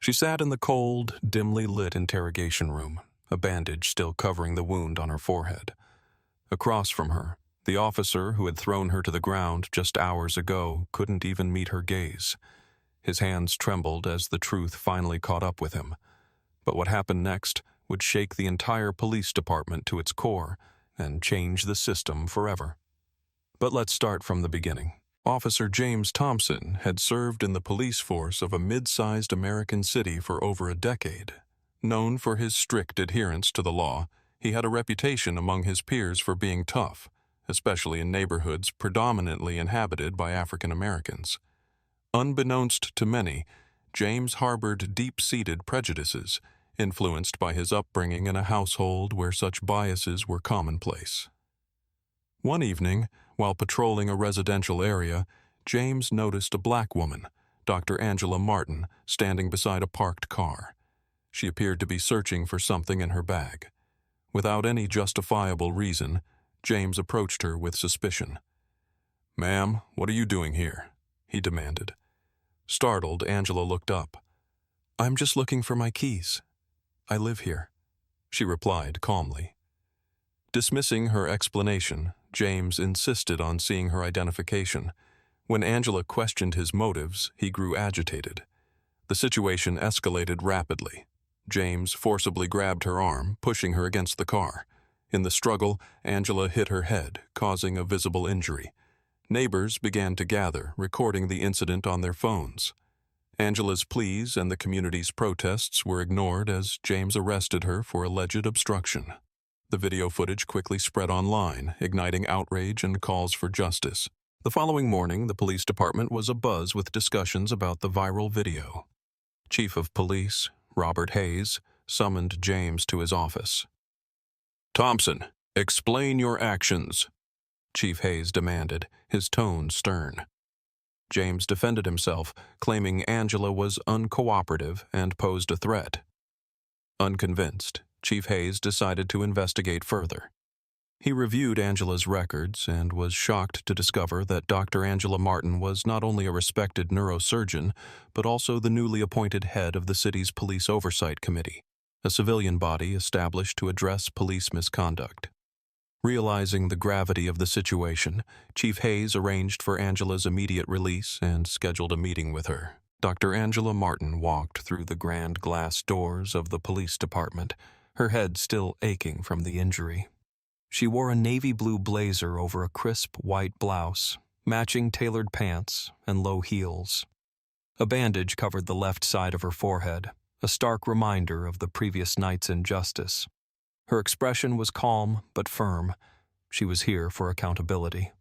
She sat in the cold, dimly lit interrogation room, a bandage still covering the wound on her forehead. Across from her, the officer who had thrown her to the ground just hours ago couldn't even meet her gaze. His hands trembled as the truth finally caught up with him. But what happened next would shake the entire police department to its core and change the system forever. But let's start from the beginning. Officer James Thompson had served in the police force of a mid-sized American city for over a decade. Known for his strict adherence to the law, he had a reputation among his peers for being tough, especially in neighborhoods predominantly inhabited by African Americans. Unbeknownst to many, James harbored deep-seated prejudices, influenced by his upbringing in a household where such biases were commonplace. One evening, while patrolling a residential area, James noticed a black woman, Dr. Angela Martin, standing beside a parked car. She appeared to be searching for something in her bag. Without any justifiable reason, James approached her with suspicion. "Ma'am, what are you doing here?" he demanded. Startled, Angela looked up. "I'm just looking for my keys. I live here," she replied calmly. Dismissing her explanation, James insisted on seeing her identification. When Angela questioned his motives, he grew agitated. The situation escalated rapidly. James forcibly grabbed her arm, pushing her against the car. In the struggle, Angela hit her head, causing a visible injury. Neighbors began to gather, recording the incident on their phones. Angela's pleas and the community's protests were ignored as James arrested her for alleged obstruction. The video footage quickly spread online, igniting outrage and calls for justice. The following morning, the police department was abuzz with discussions about the viral video. Chief of Police, Robert Hayes, summoned James to his office. "Thompson, explain your actions," Chief Hayes demanded, his tone stern. James defended himself, claiming Angela was uncooperative and posed a threat. Unconvinced, Chief Hayes decided to investigate further. He reviewed Angela's records and was shocked to discover that Dr. Angela Martin was not only a respected neurosurgeon, but also the newly appointed head of the city's Police Oversight Committee, a civilian body established to address police misconduct. Realizing the gravity of the situation, Chief Hayes arranged for Angela's immediate release and scheduled a meeting with her. Dr. Angela Martin walked through the grand glass doors of the police department, her head still aching from the injury. She wore a navy blue blazer over a crisp white blouse, matching tailored pants and low heels. A bandage covered the left side of her forehead, a stark reminder of the previous night's injustice. Her expression was calm but firm. She was here for accountability.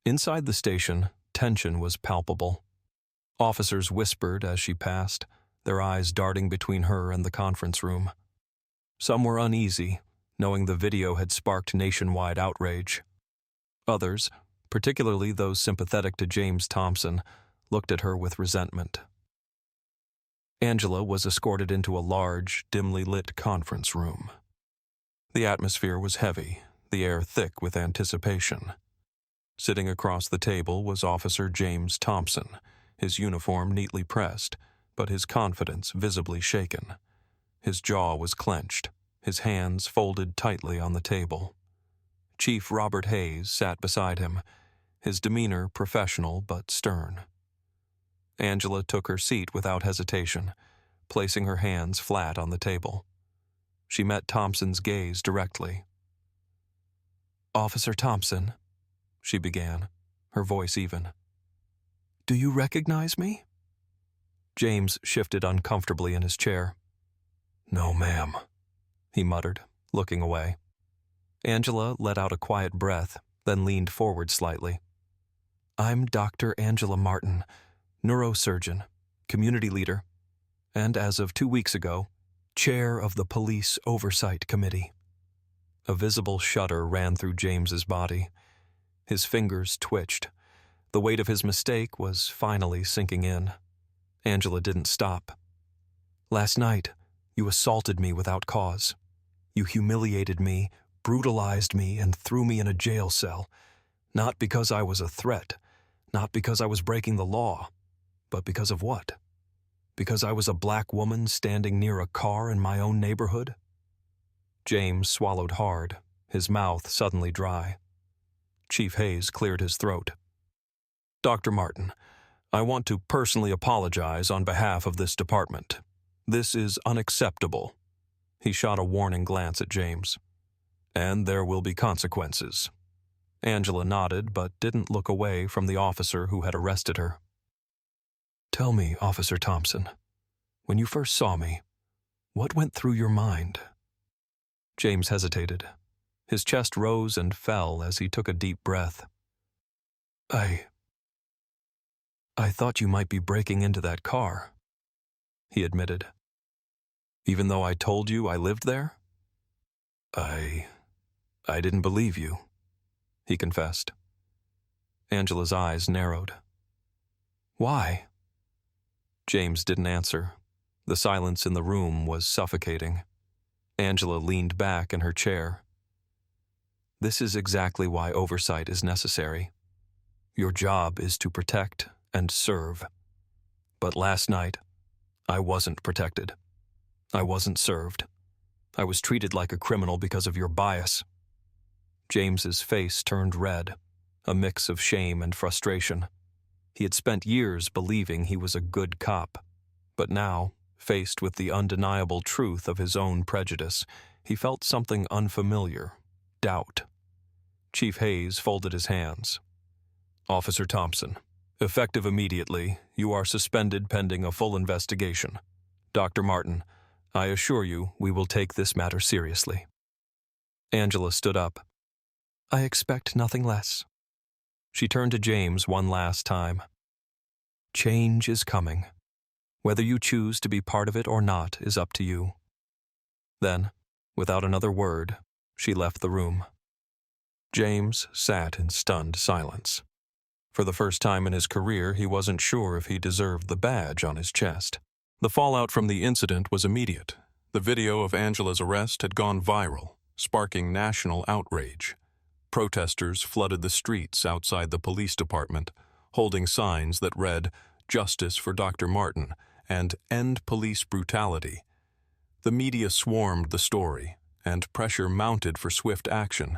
Inside the station, tension was palpable. Officers whispered as she passed, their eyes darting between her and the conference room. Some were uneasy, knowing the video had sparked nationwide outrage. Others, particularly those sympathetic to James Thompson, looked at her with resentment. Angela was escorted into a large, dimly lit conference room. The atmosphere was heavy, the air thick with anticipation. Sitting across the table was Officer James Thompson, his uniform neatly pressed, but his confidence visibly shaken. His jaw was clenched, his hands folded tightly on the table. Chief Robert Hayes sat beside him, his demeanor professional but stern. Angela took her seat without hesitation, placing her hands flat on the table. She met Thompson's gaze directly. "Officer Thompson," she began, her voice even. "Do you recognize me?" James shifted uncomfortably in his chair. "No, ma'am," he muttered, looking away. Angela let out a quiet breath, then leaned forward slightly. "I'm Dr. Angela Martin, neurosurgeon, community leader, and as of 2 weeks ago, chair of the Police Oversight Committee." A visible shudder ran through James's body. His fingers twitched. The weight of his mistake was finally sinking in. Angela didn't stop. "Last night, you assaulted me without cause. You humiliated me, brutalized me, and threw me in a jail cell, not because I was a threat, not because I was breaking the law, but because of what? Because I was a black woman standing near a car in my own neighborhood? James swallowed hard, his mouth suddenly dry. Chief Hayes cleared his throat. Dr. Martin, I want to personally apologize on behalf of this department. This is unacceptable. He shot a warning glance at James. And there will be consequences. Angela nodded but didn't look away from the officer who had arrested her. Tell me, Officer Thompson, when you first saw me, what went through your mind? James hesitated. His chest rose and fell as he took a deep breath. I thought you might be breaking into that car, he admitted. Even though I told you I lived there? I didn't believe you, he confessed. Angela's eyes narrowed. Why? James didn't answer. The silence in the room was suffocating. Angela leaned back in her chair. This is exactly why oversight is necessary. Your job is to protect and serve. But last night, I wasn't protected. I wasn't served. I was treated like a criminal because of your bias. James's face turned red, a mix of shame and frustration. He had spent years believing he was a good cop, but now, faced with the undeniable truth of his own prejudice, he felt something unfamiliar, doubt. Chief Hayes folded his hands. Officer Thompson, effective immediately, you are suspended pending a full investigation. Dr. Martin, I assure you we will take this matter seriously. Angela stood up. I expect nothing less. She turned to James one last time. Change is coming. Whether you choose to be part of it or not is up to you. Then, without another word, she left the room. James sat in stunned silence. For the first time in his career, he wasn't sure if he deserved the badge on his chest. The fallout from the incident was immediate. The video of Angela's arrest had gone viral, sparking national outrage. Protesters flooded the streets outside the police department, holding signs that read, Justice for Dr. Martin, and End Police Brutality. The media swarmed the story, and pressure mounted for swift action.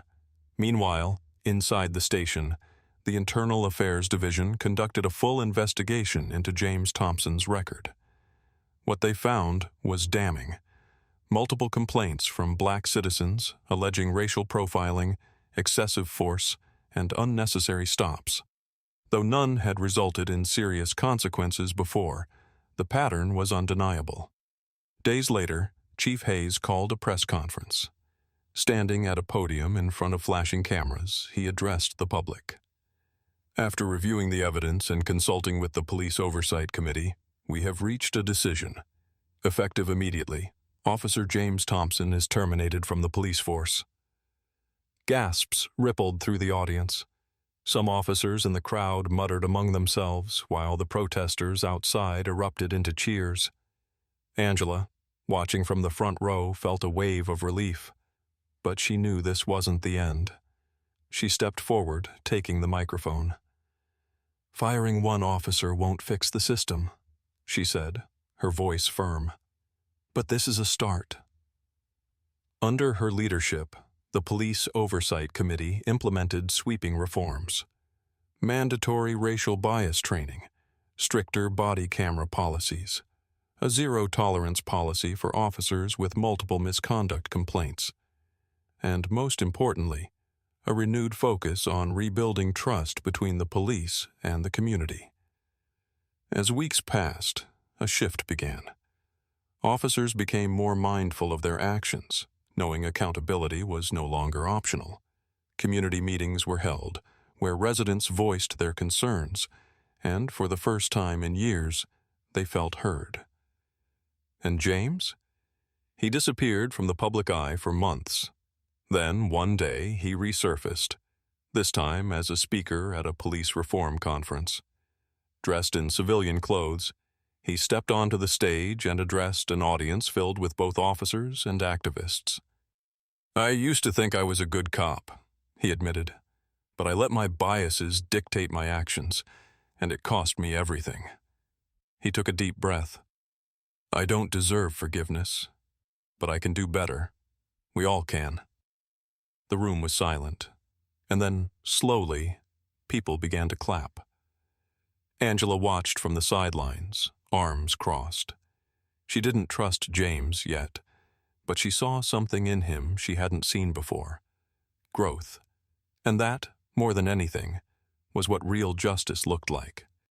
Meanwhile, inside the station, the Internal Affairs Division conducted a full investigation into James Thompson's record. What they found was damning. Multiple complaints from black citizens alleging racial profiling, excessive force, and unnecessary stops. Though none had resulted in serious consequences before, the pattern was undeniable. Days later, Chief Hayes called a press conference. Standing at a podium in front of flashing cameras, he addressed the public. After reviewing the evidence and consulting with the Police Oversight Committee, we have reached a decision. Effective immediately, Officer James Thompson is terminated from the police force. Gasps rippled through the audience. Some officers in the crowd muttered among themselves, while the protesters outside erupted into cheers. Angela, watching from the front row, felt a wave of relief. But she knew this wasn't the end. She stepped forward, taking the microphone. Firing one officer won't fix the system, she said, her voice firm. But this is a start. Under her leadership, the Police Oversight Committee implemented sweeping reforms. Mandatory racial bias training, stricter body camera policies, a zero-tolerance policy for officers with multiple misconduct complaints, and most importantly, a renewed focus on rebuilding trust between the police and the community. As weeks passed, a shift began. Officers became more mindful of their actions, knowing accountability was no longer optional. Community meetings were held, where residents voiced their concerns, and for the first time in years, they felt heard. And James? He disappeared from the public eye for months. Then, one day, he resurfaced, this time as a speaker at a police reform conference. Dressed in civilian clothes, he stepped onto the stage and addressed an audience filled with both officers and activists. I used to think I was a good cop, he admitted, but I let my biases dictate my actions, and it cost me everything. He took a deep breath. I don't deserve forgiveness, but I can do better. We all can. The room was silent, and then, slowly, people began to clap. Angela watched from the sidelines, arms crossed. She didn't trust James yet, but she saw something in him she hadn't seen before. Growth. And that, more than anything, was what real justice looked like.